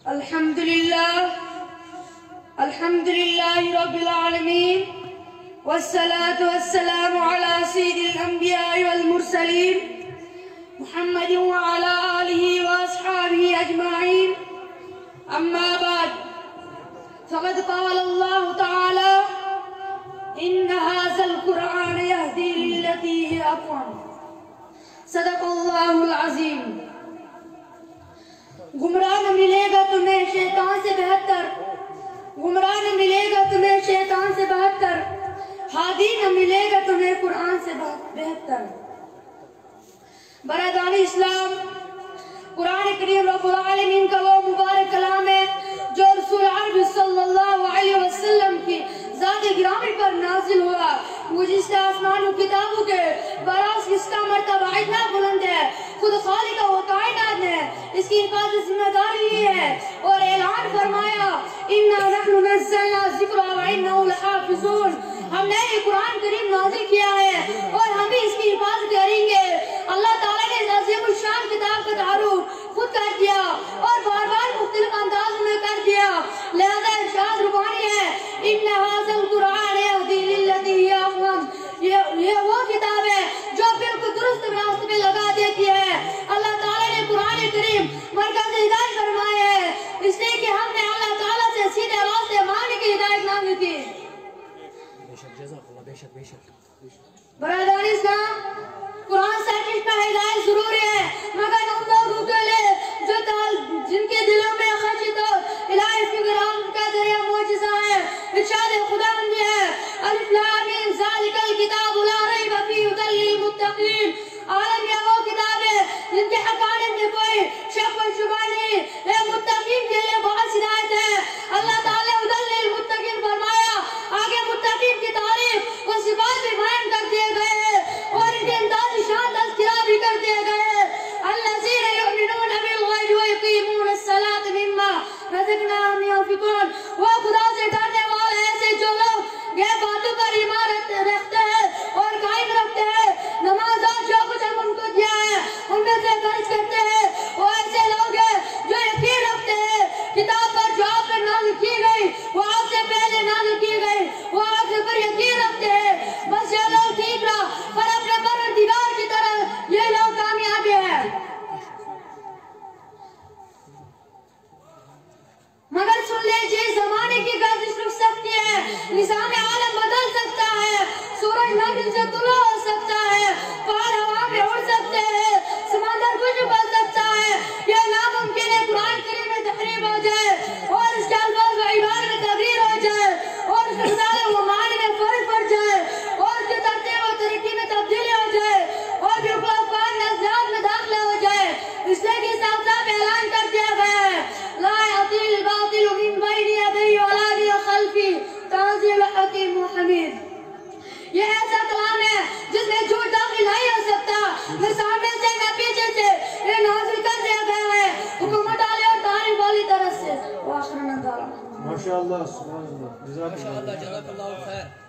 الحمد لله رب العالمين والصلاة والسلام على سيد الأنبياء والمرسلين محمد وعلى آله وأصحابه أجمعين أما بعد فقد قال الله تعالى إن هذا القرآن يهدي للتي هي أقوم صدق الله العظيم گمراہ نہ ملے گا تمہیں شیطان سے بہتر گمراہ نہ ملے گا تمہیں شیطان سے بہتر ہادی نہ ملے گا تمہیں قرآن سے بہتر برادران اسلام قرآن کریم رب العالمین کا وہ مبارک کلام ہے جو رسول عربی صلی اللہ علیہ وسلم کی ذات گرامی پر نازل ہوا مجھے آسمان و کتابوں کے براس اس کا مرتبہ اتنا بلند ہے خود خالق و کائنات نے اس کی حفاظت ذمہ داری لی ہے اور اعلان فرمایا اِنَّا نَحْنُ نَزَّلْنَا الذِّكْرَ وَإِنَّهُ لَحَافِظُونَ ہم نے یہ قرآن کریم نازل کیا ہے اور ہم بھی اس کی حفاظت کریں گے اللہ تعالیٰ نے اس عظیم الشان کتاب کا تعارف خود کر دیا اور بار بار مختلف اندازوں میں کر دیا لہذا ارشاد ربانی ہے اِنَّ هَذَا الْقُرْآنَ يَهْدِي لِلَّتِي هِيَ أَقْوَمُ یہ وہ کتاب ہے جو بالکل درست راست پہ لگا دیتی ہے اللہ تعالیٰ نے قرآن کریم مرکز ہدایت فرمایا ہے اس لیے کہ ہم نے اللہ تعالیٰ سے سیدھے راستے ماننے کی ہدایت مانگی تھی برادران اسلام قرآن سائنس کا ہدایت ضرور ہے مگر ان لوگوں کے لیے جو جن کے دلوں میں خشیت اور الہی فکر ان کا ذریعہ معجزہ ہے ارشاد خداوندی ہے الف لام میم ذالک الکتاب لا ریب فیہ ھدی للمتقین عالم یہ وہ کتاب ہے جن کے حقانیت میں کوئی شک و شبہ نہیں ہے متقین کے لیے بہت ہدایت ہے اللہ تعالی ھدی للمتقین فرمایا آگے متقین کی تعریف و صفات بھی بیان کر دیے گئے ہیں اور ان کے امداد شان تذکرہ بھی کر دیے گئے ہیں الذین یؤمنون بالغیب ویقیمون الصلاۃ مما رزقناہم ينفقون وہ خدا سے ڈرنے والے ایسے جو لوگ غیب باتوں پر ایمان رکھتے ہیں اور قائم رکھتے ہیں نماز اور جو کچھ ہم ان کو دیا ہے ان میں سے خرچ کرتے ہیں وہ ایسے لوگ ہیں جو یقین رکھتے ہیں کتاب پر جو آپ پر نازل کی گئی وہ آپ سے پہلے نازل کی گئی وہ آپ سے پر یقین رکھتے ہیں بس یہ لوگ ٹھیک رہا پر اپنے پروردگار کی طرح یہ لوگ کامیابی ہے مگر سن لیجیے زمانے کی گردش رک سکتی ہے نظام عالم بدل سکتا ہے سورج مغرب سے طلوع ہو سکتا ہے پہاڑ ہوا میں اڑ سکتے ہیں سمندر کچھ بن سکتا ہے یہ ناممکن ہے قرآن کریم میں تحریف ہو جائے اور اس کے الفاظ و عبارت میں تغییر ہو جائے اور اس کے مطابق وہ معنی میں فرق پڑ جائے اور اس کے ترتیب و طریقے میں تبدیلی ہو جائے اور بالکل افکار نظریات میں داخلہ ہو جائے اس لیے کہ صاف صاف اعلان کر دیا گیا ہے لا یأتی الباطل من بین یدیہ ولا من خلفہ تنزیل حکیم حمید یہ ایسا کلام ہے جس میں جھوٹ داخل نہیں ہو سکتا میں سامنے سے میں پیچھے سے یہ نازل کر دیا گیا ہے حکومت والی اور تعریف والی طرف سے وآخرنا دعوانا ماشاءاللہ سبحان اللہ ماشاءاللہ جزاک اللہ خیر